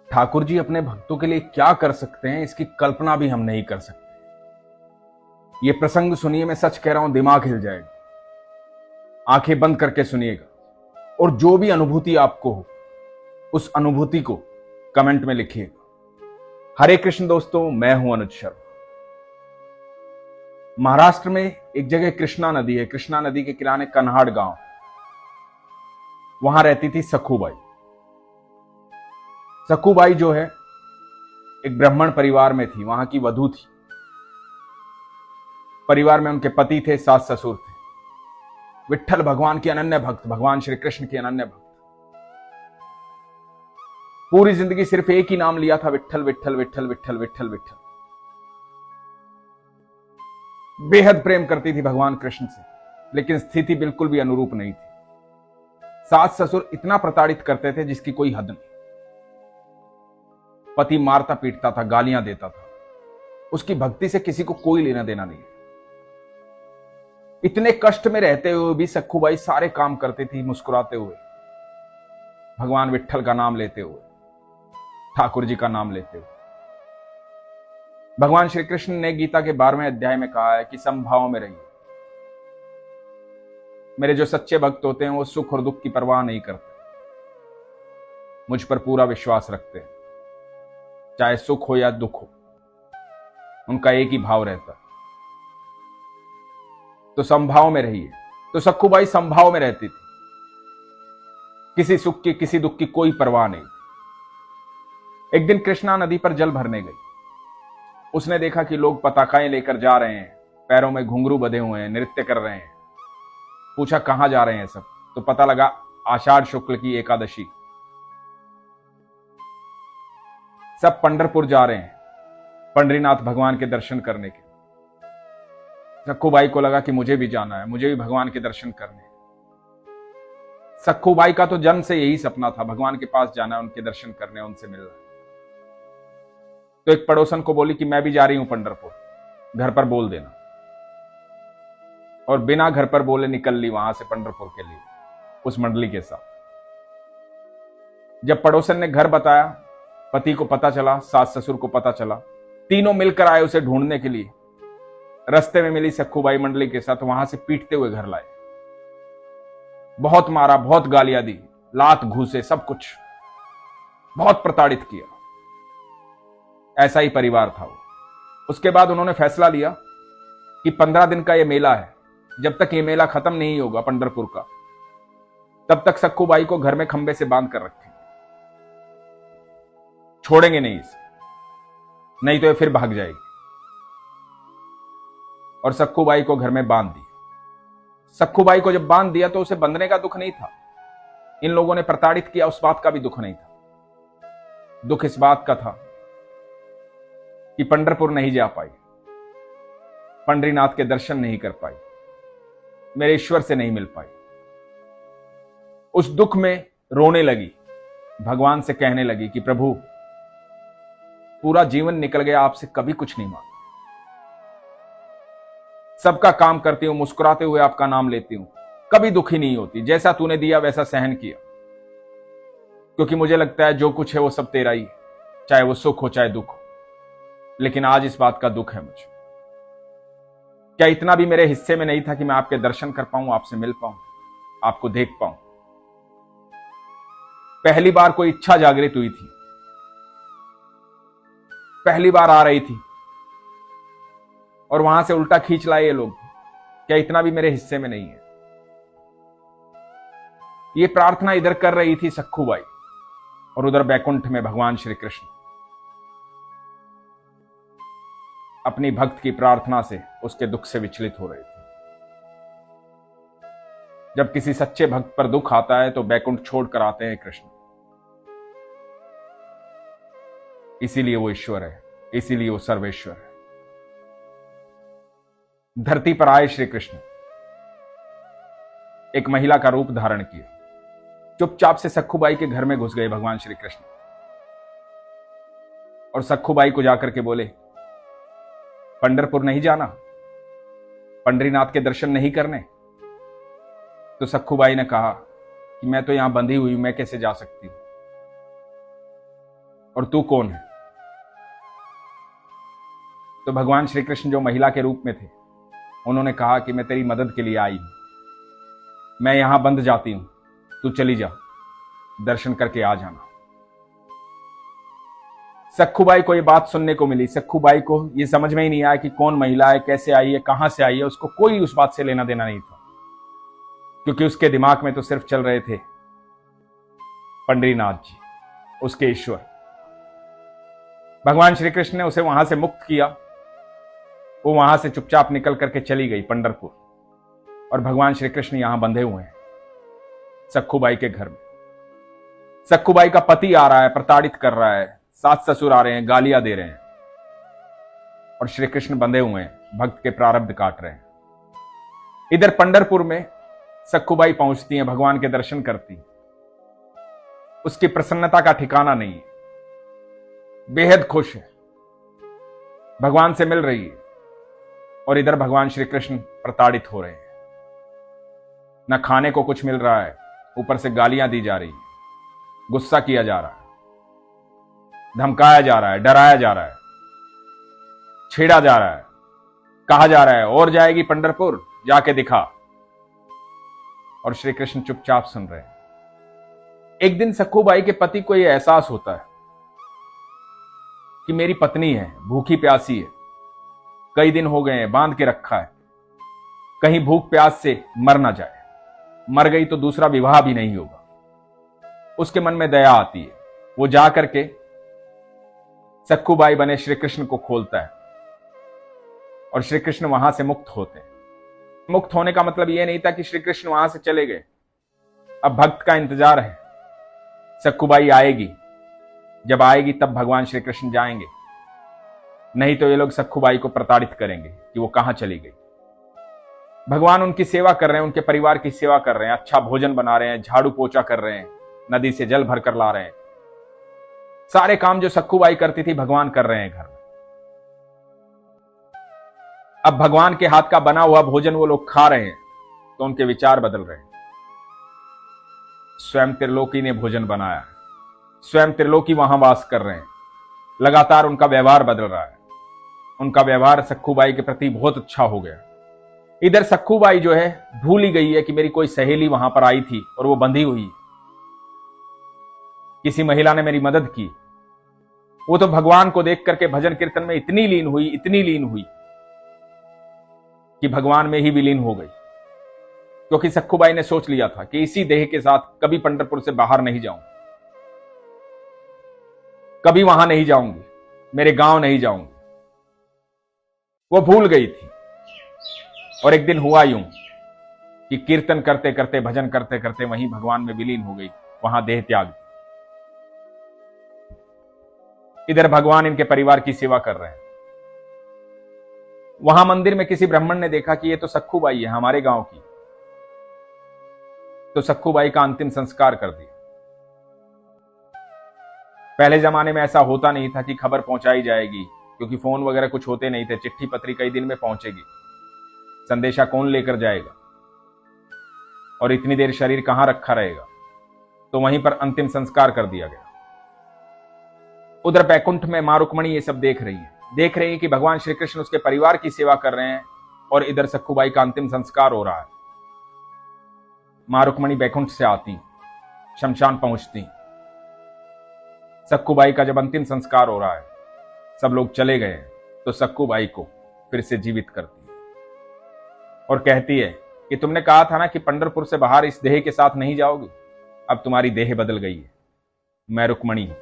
ठाकुर जी अपने भक्तों के लिए क्या कर सकते हैं, इसकी कल्पना भी हम नहीं कर सकते। ये प्रसंग सुनिए, मैं सच कह रहा हूं, दिमाग हिल जाएगा। आंखें बंद करके सुनिएगा और जो भी अनुभूति आपको हो उस अनुभूति को कमेंट में लिखिएगा। हरे कृष्ण दोस्तों, मैं हूं अनुज शर्मा। महाराष्ट्र में एक जगह कृष्णा नदी है। कृष्णा नदी के किनारे कन्हाड़ गांव, वहां रहती थी सखूबाई। सखूबाई जो है एक ब्राह्मण परिवार में थी, वहां की वधू थी। परिवार में उनके पति थे, सास ससुर थे। विट्ठल भगवान की अनन्य भक्त, भगवान श्री कृष्ण की अनन्य भक्त। पूरी जिंदगी सिर्फ एक ही नाम लिया था, विट्ठल विट्ठल विट्ठल विट्ठल विट्ठल विट्ठल। बेहद प्रेम करती थी भगवान कृष्ण से, लेकिन स्थिति बिल्कुल भी अनुरूप नहीं थी। सास ससुर इतना प्रताड़ित करते थे जिसकी कोई हद नहीं। पति मारता पीटता था, गालियां देता था। उसकी भक्ति से किसी को कोई लेना देना नहीं। इतने कष्ट में रहते हुए भी सखूबाई सारे काम करती थी मुस्कुराते हुए, भगवान विट्ठल का नाम लेते हुए, ठाकुर जी का नाम लेते हुए। भगवान श्री कृष्ण ने गीता के 12वें अध्याय में कहा है कि समभाव में रहिए। मेरे जो सच्चे भक्त होते हैं वो सुख और दुख की परवाह नहीं करते, मुझ पर पूरा विश्वास रखते हैं। चाहे सुख हो या दुख हो, उनका एक ही भाव रहता है। तो समभाव में रहिए। तो सखूबाई समभाव में रहती थी, किसी सुख की किसी दुख की कोई परवाह नहीं। एक दिन कृष्णा नदी पर जल भरने गई। उसने देखा कि लोग पताकाएं लेकर जा रहे हैं, पैरों में घुंघरू बंधे हुए हैं, नृत्य कर रहे हैं। पूछा कहां जा रहे हैं सब, तो पता लगा आषाढ़ शुक्ल की एकादशी। सब पंढरपुर जा रहे हैं, पंढरीनाथ भगवान के दर्शन करने के। सखूबाई को लगा कि मुझे भी जाना है, मुझे भी भगवान के दर्शन करने। सखूबाई का तो जन्म से यही सपना था, भगवान के पास जाना है, उनके दर्शन करने, उनसे मिलना है। तो एक पड़ोसन को बोली कि मैं भी जा रही हूं पंढरपुर, घर पर बोल देना। और बिना घर पर बोले निकल ली वहां से पंढरपुर के लिए उस मंडली के साथ। जब पड़ोसन ने घर बताया, पति को पता चला, सास ससुर को पता चला, तीनों मिलकर आए उसे ढूंढने के लिए। रास्ते में मिली सखूबाई मंडली के साथ, वहां से पीटते हुए घर लाए। बहुत मारा, बहुत गालियां दी, लात घूसे, सब कुछ, बहुत प्रताड़ित किया। ऐसा ही परिवार था वो। उसके बाद उन्होंने फैसला लिया कि 15 दिन का ये मेला है, जब तक ये मेला खत्म नहीं होगा पंढरपुर का, तब तक सखूबाई को घर में खंबे से बांध कर रखेंगे, छोड़ेंगे नहीं इसे, नहीं तो ये फिर भाग जाएगी। और सखूबाई को घर में बांध दिया। सखूबाई को जब बांध दिया तो उसे बंधने का दुख नहीं था, इन लोगों ने प्रताड़ित किया उस बात का भी दुख नहीं था। दुख इस बात का था कि पंढरपुर नहीं जा पाई, पंढरीनाथ के दर्शन नहीं कर पाई, मेरे ईश्वर से नहीं मिल पाई। उस दुख में रोने लगी, भगवान से कहने लगी कि प्रभु, पूरा जीवन निकल गया, आपसे कभी कुछ नहीं मांगा। सबका काम करती हूं, मुस्कुराते हुए आपका नाम लेती हूं, कभी दुखी नहीं होती। जैसा तूने दिया वैसा सहन किया, क्योंकि मुझे लगता है जो कुछ है वो सब तेरा ही है, चाहे वो सुख हो चाहे दुख हो। लेकिन आज इस बात का दुख है मुझे। क्या इतना भी मेरे हिस्से में नहीं था कि मैं आपके दर्शन कर पाऊं, आपसे मिल पाऊं, आपको देख पाऊं? पहली बार कोई इच्छा जागृत हुई थी, पहली बार आ रही थी, और वहां से उल्टा खींच लाए ये लोग। क्या इतना भी मेरे हिस्से में नहीं है? ये प्रार्थना इधर कर रही थी सखूबाई, और उधर बैकुंठ में भगवान श्री कृष्ण अपनी भक्त की प्रार्थना से उसके दुख से विचलित हो रहे थे। जब किसी सच्चे भक्त पर दुख आता है तो बैकुंठ छोड़कर आते हैं कृष्ण। इसीलिए वो ईश्वर है, इसीलिए वो सर्वेश्वर है। धरती पर आए श्री कृष्ण, एक महिला का रूप धारण किया, चुपचाप से सखूबाई के घर में घुस गए भगवान श्री कृष्ण, और सखूबाई को जाकर के बोले, पंढरपुर नहीं जाना, पंढरीनाथ के दर्शन नहीं करने? तो सखूबाई ने कहा कि मैं तो यहां बंधी हुई हूं, मैं कैसे जा सकती हूं? और तू कौन है? तो भगवान श्री कृष्ण जो महिला के रूप में थे, उन्होंने कहा कि मैं तेरी मदद के लिए आई हूं, मैं यहां बंद जाती हूं, तू चली जा, दर्शन करके आ जाना। सखूबाई को ये बात सुनने को मिली। सखूबाई को ये समझ में ही नहीं आया कि कौन महिला है, कैसे आई है, कहां से आई है। उसको कोई उस बात से लेना देना नहीं था, क्योंकि उसके दिमाग में तो सिर्फ चल रहे थे पंडरीनाथ जी, उसके ईश्वर। भगवान श्री कृष्ण ने उसे वहां से मुक्त किया। वो वहां से चुपचाप निकल करके चली गई पंढरपुर, और भगवान श्री कृष्ण यहां बंधे हुए हैं सखूबाई के घर में। सखूबाई का पति आ रहा है, प्रताड़ित कर रहा है, सास ससुर आ रहे हैं, गालियां दे रहे हैं, और श्री कृष्ण बंधे हुए हैं, भक्त के प्रारब्ध काट रहे हैं। इधर पंढरपुर में सखूबाई पहुंचती हैं, भगवान के दर्शन करती हैं। उसकी प्रसन्नता का ठिकाना नहीं है, बेहद खुश है, भगवान से मिल रही है, और इधर भगवान श्री कृष्ण प्रताड़ित हो रहे हैं। न खाने को कुछ मिल रहा है, ऊपर से गालियां दी जा रही है, गुस्सा किया जा रहा है, धमकाया जा रहा है, डराया जा रहा है, छेड़ा जा रहा है, कहा जा रहा है और जाएगी पंढरपुर, जाके दिखा। और श्री कृष्ण चुपचाप सुन रहे हैं। एक दिन सखूबाई के पति को यह एहसास होता है कि मेरी पत्नी है, भूखी प्यासी है, कई दिन हो गए हैं, बांध के रखा है, कहीं भूख प्यास से मर ना जाए, मर गई तो दूसरा विवाह भी नहीं होगा। उसके मन में दया आती है, वो जा करके सखूबाई बने श्री कृष्ण को खोलता है, और श्री कृष्ण वहां से मुक्त होते हैं। मुक्त होने का मतलब यह नहीं था कि श्री कृष्ण वहां से चले गए। अब भक्त का इंतजार है, सखूबाई आएगी, जब आएगी तब भगवान श्री कृष्ण जाएंगे, नहीं तो ये लोग सखूबाई को प्रताड़ित करेंगे कि वो कहां चली गई। भगवान उनकी सेवा कर रहे हैं, उनके परिवार की सेवा कर रहे हैं, अच्छा भोजन बना रहे हैं, झाड़ू पोछा कर रहे हैं, नदी से जल भर कर ला रहे हैं। सारे काम जो सखूबाई करती थी भगवान कर रहे हैं घर में। अब भगवान के हाथ का बना हुआ भोजन वो लोग खा रहे हैं, तो उनके विचार बदल रहे हैं। स्वयं त्रिलोकी ने भोजन बनाया है, स्वयं त्रिलोकी वहां वास कर रहे हैं, लगातार उनका व्यवहार बदल रहा है। उनका व्यवहार सखूबाई के प्रति बहुत अच्छा हो गया। इधर सखूबाई जो है भूल ही गई है कि मेरी कोई सहेली वहां पर आई थी और वो बंधी हुई है, किसी महिला ने मेरी मदद की। वो तो भगवान को देख करके भजन कीर्तन में इतनी लीन हुई, इतनी लीन हुई कि भगवान में ही विलीन हो गई। क्योंकि सखूबाई ने सोच लिया था कि इसी देह के साथ कभी पंढरपुर से बाहर नहीं जाऊं, कभी वहां नहीं जाऊंगी, मेरे गांव नहीं जाऊंगी। वो भूल गई थी। और एक दिन हुआ यूं कि कीर्तन करते करते, भजन करते करते वहीं भगवान में विलीन हो गई, वहां देह त्याग। इधर भगवान इनके परिवार की सेवा कर रहे हैं। वहां मंदिर में किसी ब्राह्मण ने देखा कि ये तो सखूबाई है, हमारे गांव की, तो सखूबाई का अंतिम संस्कार कर दिया। पहले जमाने में ऐसा होता नहीं था कि खबर पहुंचाई जाएगी, क्योंकि फोन वगैरह कुछ होते नहीं थे, चिट्ठी पत्री कई दिन में पहुंचेगी, संदेशा कौन लेकर जाएगा, और इतनी देर शरीर कहां रखा रहेगा। तो वहीं पर अंतिम संस्कार कर दिया गया। उधर बैकुंठ में मां रुक्मणी ये सब देख रही है कि भगवान श्री कृष्ण उसके परिवार की सेवा कर रहे हैं, और इधर सखूबाई का अंतिम संस्कार हो रहा है। मां रुक्मणी बैकुंठ से आती, शमशान पहुंचती। सखूबाई का जब अंतिम संस्कार हो रहा है, सब लोग चले गए, तो सखूबाई को फिर से जीवित करती है और कहती है कि तुमने कहा था ना कि पंढरपुर से बाहर इस देह के साथ नहीं जाओगी, अब तुम्हारी देह बदल गई है, मैं रुक्मणी हूं,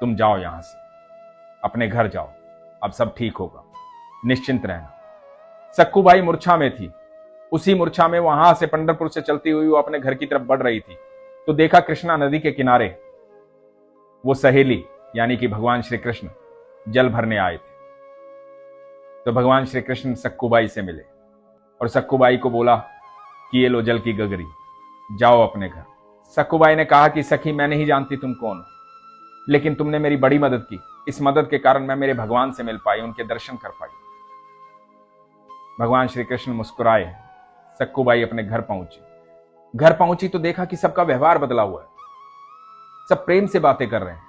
तुम जाओ यहां से, अपने घर जाओ, अब सब ठीक होगा, निश्चिंत रहना। सखूबाई मूर्छा में थी। उसी मूर्छा में वहां से पंढरपुर से चलती हुई वो अपने घर की तरफ बढ़ रही थी, तो देखा कृष्णा नदी के किनारे वो सहेली यानी कि भगवान श्री कृष्ण जल भरने आए थे। तो भगवान श्री कृष्ण सखूबाई से मिले और सखूबाई को बोला कि ये लो जल की गगरी, जाओ अपने घर। सखूबाई ने कहा कि सखी, मैं नहीं जानती तुम कौन हो, लेकिन तुमने मेरी बड़ी मदद की, इस मदद के कारण मैं मेरे भगवान से मिल पाई, उनके दर्शन कर पाई। भगवान श्री कृष्ण मुस्कुराए। सखूबाई अपने घर पहुंची। घर पहुंची तो देखा कि सबका व्यवहार बदला हुआ है, सब प्रेम से बातें कर रहे हैं,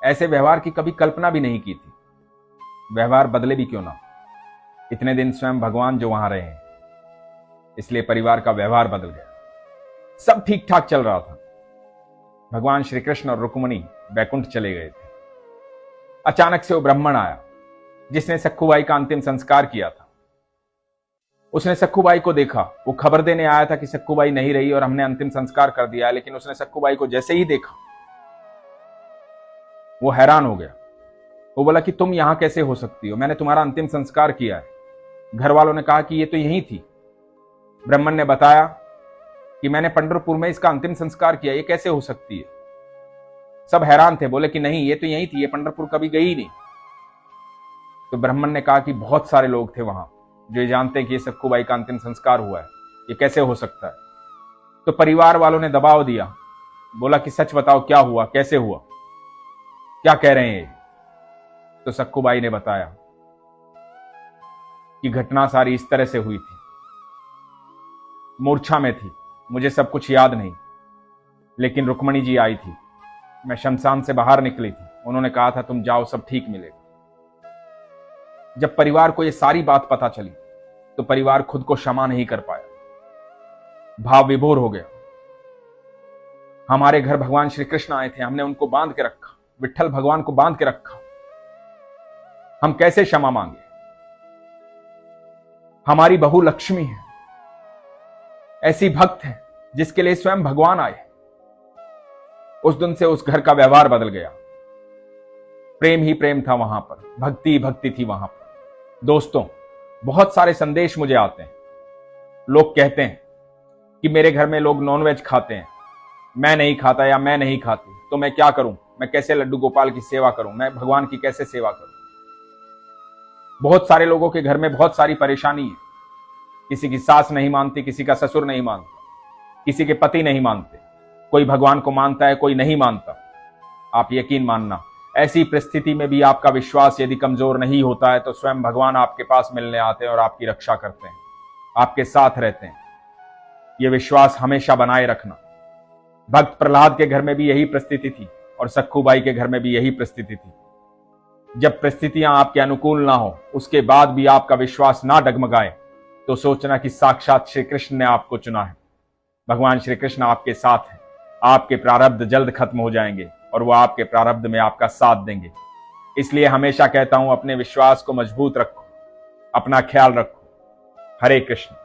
ऐसे व्यवहार की कभी कल्पना भी नहीं की थी। व्यवहार बदले भी क्यों ना, इतने दिन स्वयं भगवान जो वहां रहे हैं, इसलिए परिवार का व्यवहार बदल गया। सब ठीक ठाक चल रहा था। भगवान श्री कृष्ण और रुक्मिणी बैकुंठ चले गए थे। अचानक से वो ब्राह्मण आया जिसने सखुबाई का अंतिम संस्कार किया था। उसने सखुबाई को देखा। वो खबर देने आया था कि सखुबाई नहीं रही और हमने अंतिम संस्कार कर दिया है, लेकिन उसने सखुबाई को जैसे ही देखा वो हैरान हो गया। वो बोला कि तुम यहां कैसे हो सकती हो, मैंने तुम्हारा अंतिम संस्कार किया है। घर वालों ने कहा कि ये तो यही थी। ब्राह्मण ने बताया कि मैंने पंढरपुर में इसका अंतिम संस्कार किया, ये कैसे हो सकती है। सब हैरान थे, बोले कि नहीं ये तो यही थी, ये पंढरपुर कभी गई नहीं। तो ब्राह्मण ने कहा कि बहुत सारे लोग थे वहां जो ये जानते हैं कि ये सखुबाई का अंतिम संस्कार हुआ है, ये कैसे हो सकता है। तो परिवार वालों ने दबाव दिया, बोला कि सच बताओ क्या हुआ, कैसे हुआ, क्या कह रहे हैं ये। तो सखुबाई ने बताया कि घटना सारी इस तरह से हुई थी। मूर्छा में थी, मुझे सब कुछ याद नहीं, लेकिन रुक्मिणी जी आई थी। मैं शमशान से बाहर निकली थी, उन्होंने कहा था तुम जाओ सब ठीक मिलेगा। जब परिवार को यह सारी बात पता चली तो परिवार खुद को क्षमा नहीं कर पाया, भाव विभोर हो गया। हमारे घर भगवान श्री कृष्ण आए थे, हमने उनको बांध के रखा, विट्ठल भगवान को बांध के रखा, हम कैसे क्षमा मांगे। हमारी बहू लक्ष्मी है, ऐसी भक्त है जिसके लिए स्वयं भगवान आए। उस दिन से उस घर का व्यवहार बदल गया। प्रेम ही प्रेम था वहां पर, भक्ति ही भक्ति थी वहां पर। दोस्तों, बहुत सारे संदेश मुझे आते हैं। लोग कहते हैं कि मेरे घर में लोग नॉनवेज खाते हैं, मैं नहीं खाता या मैं नहीं खाती, तो मैं क्या करूं, मैं कैसे लड्डू गोपाल की सेवा करूं, मैं भगवान की कैसे सेवा करूं। बहुत सारे लोगों के घर में बहुत सारी परेशानी है। किसी की सास नहीं मानती, किसी का ससुर नहीं मानता, किसी के पति नहीं मानते, कोई भगवान को मानता है, कोई नहीं मानता। आप यकीन मानना, ऐसी परिस्थिति में भी आपका विश्वास यदि कमजोर नहीं होता है तो स्वयं भगवान आपके पास मिलने आते हैं और आपकी रक्षा करते हैं, आपके साथ रहते हैं। यह विश्वास हमेशा बनाए रखना। भक्त प्रहलाद के घर में भी यही परिस्थिति थी और सखुबाई के घर में भी यही परिस्थिति थी। जब परिस्थितियां आपके अनुकूल ना हो, उसके बाद भी आपका विश्वास ना डगमगाए, तो सोचना कि साक्षात श्री कृष्ण ने आपको चुना है। भगवान श्री कृष्ण आपके साथ हैं। आपके प्रारब्ध जल्द खत्म हो जाएंगे और वो आपके प्रारब्ध में आपका साथ देंगे। इसलिए हमेशा कहता हूं, अपने विश्वास को मजबूत रखो, अपना ख्याल रखो। हरे कृष्ण।